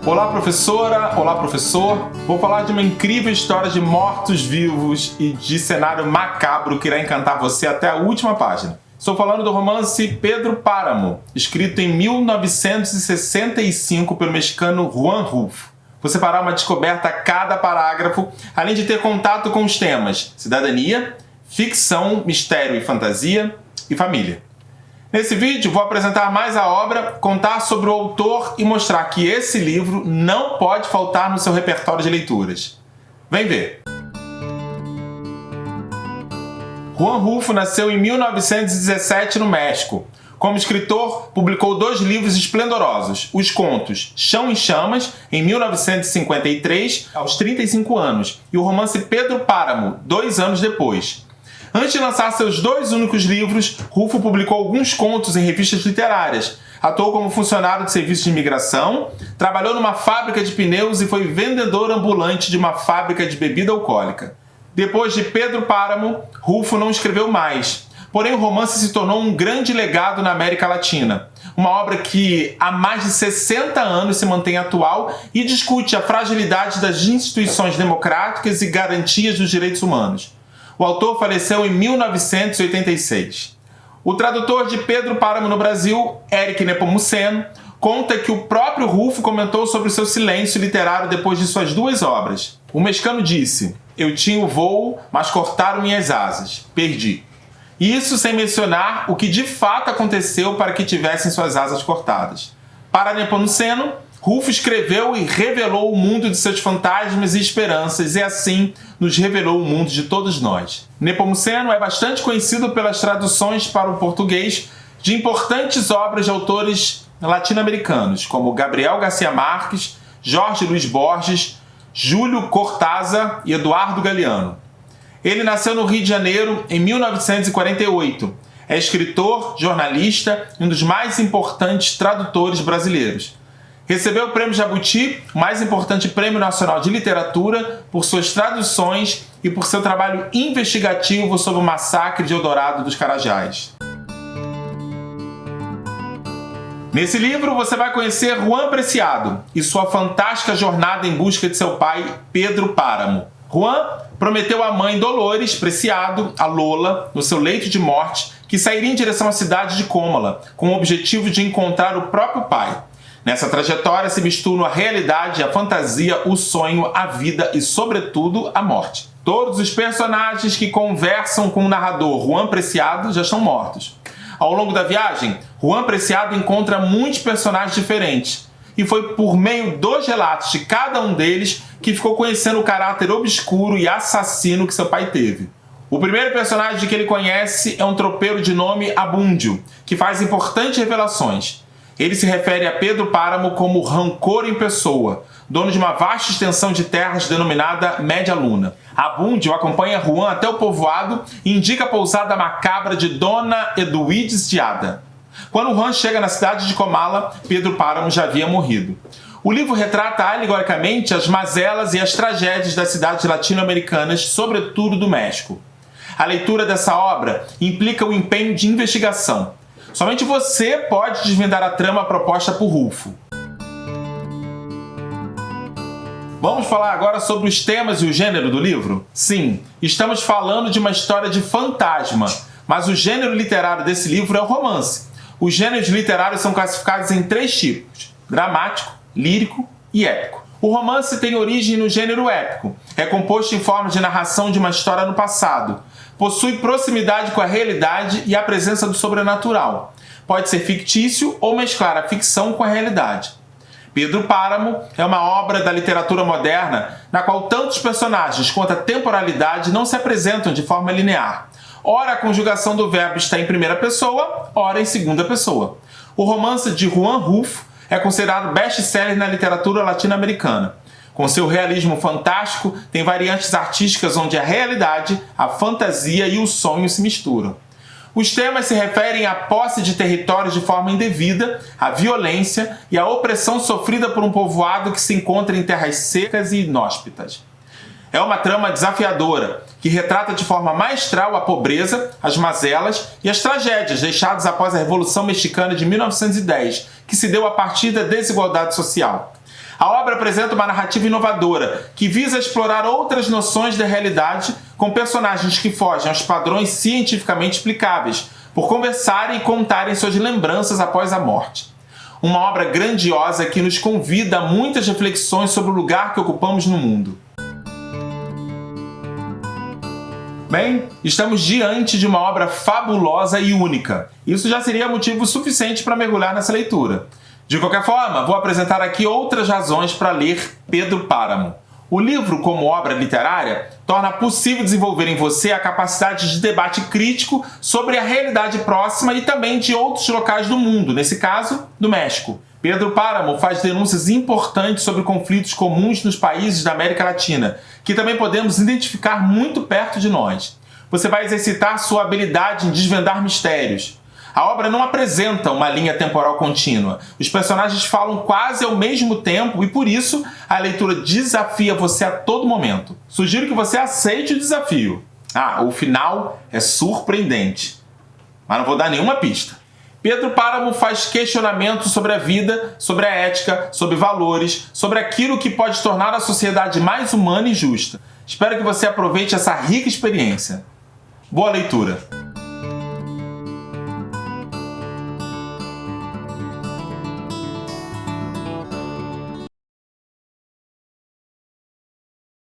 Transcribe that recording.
Olá, professora! Olá, professor! Vou falar de uma incrível história de mortos-vivos e de cenário macabro que irá encantar você até a última página. Estou falando do romance Pedro Páramo, escrito em 1965 pelo mexicano Juan Rulfo. Você fará uma descoberta a cada parágrafo, além de ter contato com os temas cidadania, ficção, mistério e fantasia e família. Nesse vídeo vou apresentar mais a obra, contar sobre o autor e mostrar que esse livro não pode faltar no seu repertório de leituras. Vem ver! Juan Rulfo nasceu em 1917 no México. Como escritor, publicou 2 livros esplendorosos, os contos Chão em Chamas, em 1953, aos 35 anos, e o romance Pedro Páramo, 2 anos depois. Antes de lançar seus 2 únicos livros, Rulfo publicou alguns contos em revistas literárias, atuou como funcionário de serviço de imigração, trabalhou numa fábrica de pneus e foi vendedor ambulante de uma fábrica de bebida alcoólica. Depois de Pedro Páramo, Rulfo não escreveu mais, porém o romance se tornou um grande legado na América Latina. Uma obra que há mais de 60 anos se mantém atual e discute a fragilidade das instituições democráticas e garantias dos direitos humanos. O autor faleceu em 1986. O tradutor de Pedro Páramo no Brasil, Éric Nepomuceno, conta que o próprio Rulfo comentou sobre o seu silêncio literário depois de suas 2 obras. O mexicano disse: "Eu tinha o voo, mas cortaram minhas asas. Perdi." Isso sem mencionar o que de fato aconteceu para que tivessem suas asas cortadas. Para Nepomuceno, Rulfo escreveu e revelou o mundo de seus fantasmas e esperanças e assim nos revelou o mundo de todos nós. Nepomuceno é bastante conhecido pelas traduções para o português de importantes obras de autores latino-americanos, como Gabriel Garcia Marques, Jorge Luis Borges, Júlio Cortázar e Eduardo Galeano. Ele nasceu no Rio de Janeiro em 1948. É escritor, jornalista e um dos mais importantes tradutores brasileiros. Recebeu o Prêmio Jabuti, o mais importante prêmio nacional de literatura, por suas traduções e por seu trabalho investigativo sobre o massacre de Eldorado dos Carajás. Nesse livro você vai conhecer Juan Preciado e sua fantástica jornada em busca de seu pai, Pedro Páramo. Juan prometeu à mãe Dolores Preciado, a Lola, no seu leito de morte, que sairia em direção à cidade de Cômala, com o objetivo de encontrar o próprio pai. Nessa trajetória se misturam a realidade, a fantasia, o sonho, a vida e, sobretudo, a morte. Todos os personagens que conversam com o narrador Juan Preciado já estão mortos. Ao longo da viagem, Juan Preciado encontra muitos personagens diferentes. E foi por meio dos relatos de cada um deles que ficou conhecendo o caráter obscuro e assassino que seu pai teve. O primeiro personagem que ele conhece é um tropeiro de nome Abundio, que faz importantes revelações. Ele se refere a Pedro Páramo como Rancor em pessoa, dono de uma vasta extensão de terras denominada Média Luna. Abundio acompanha Juan até o povoado e indica a pousada macabra de Dona Eduídes de Ada. Quando Juan chega na cidade de Comala, Pedro Páramo já havia morrido. O livro retrata alegoricamente as mazelas e as tragédias das cidades latino-americanas, sobretudo do México. A leitura dessa obra implica o empenho de investigação. Somente você pode desvendar a trama proposta por Rulfo. Vamos falar agora sobre os temas e o gênero do livro? Sim, estamos falando de uma história de fantasma, mas o gênero literário desse livro é o romance. Os gêneros literários são classificados em 3 tipos: dramático, lírico e épico. O romance tem origem no gênero épico. É composto em forma de narração de uma história no passado. Possui proximidade com a realidade e a presença do sobrenatural. Pode ser fictício ou mesclar a ficção com a realidade. Pedro Páramo é uma obra da literatura moderna na qual tantos personagens quanto a temporalidade não se apresentam de forma linear. Ora a conjugação do verbo está em primeira pessoa, ora em segunda pessoa. O romance de Juan Rulfo é considerado best-seller na literatura latino-americana. Com seu realismo fantástico, tem variantes artísticas onde a realidade, a fantasia e o sonho se misturam. Os temas se referem à posse de territórios de forma indevida, à violência e à opressão sofrida por um povoado que se encontra em terras secas e inóspitas. É uma trama desafiadora, que retrata de forma maestral a pobreza, as mazelas e as tragédias deixadas após a Revolução Mexicana de 1910, que se deu a partir da desigualdade social. A obra apresenta uma narrativa inovadora, que visa explorar outras noções da realidade com personagens que fogem aos padrões cientificamente explicáveis, por conversarem e contarem suas lembranças após a morte. Uma obra grandiosa que nos convida a muitas reflexões sobre o lugar que ocupamos no mundo. Bem, estamos diante de uma obra fabulosa e única. Isso já seria motivo suficiente para mergulhar nessa leitura. De qualquer forma, vou apresentar aqui outras razões para ler Pedro Páramo. O livro, como obra literária, torna possível desenvolver em você a capacidade de debate crítico sobre a realidade próxima e também de outros locais do mundo, nesse caso, do México. Pedro Páramo faz denúncias importantes sobre conflitos comuns nos países da América Latina, que também podemos identificar muito perto de nós. Você vai exercitar sua habilidade em desvendar mistérios. A obra não apresenta uma linha temporal contínua. Os personagens falam quase ao mesmo tempo e, por isso, a leitura desafia você a todo momento. Sugiro que você aceite o desafio. O final é surpreendente. Mas não vou dar nenhuma pista. Pedro Páramo faz questionamentos sobre a vida, sobre a ética, sobre valores, sobre aquilo que pode tornar a sociedade mais humana e justa. Espero que você aproveite essa rica experiência. Boa leitura!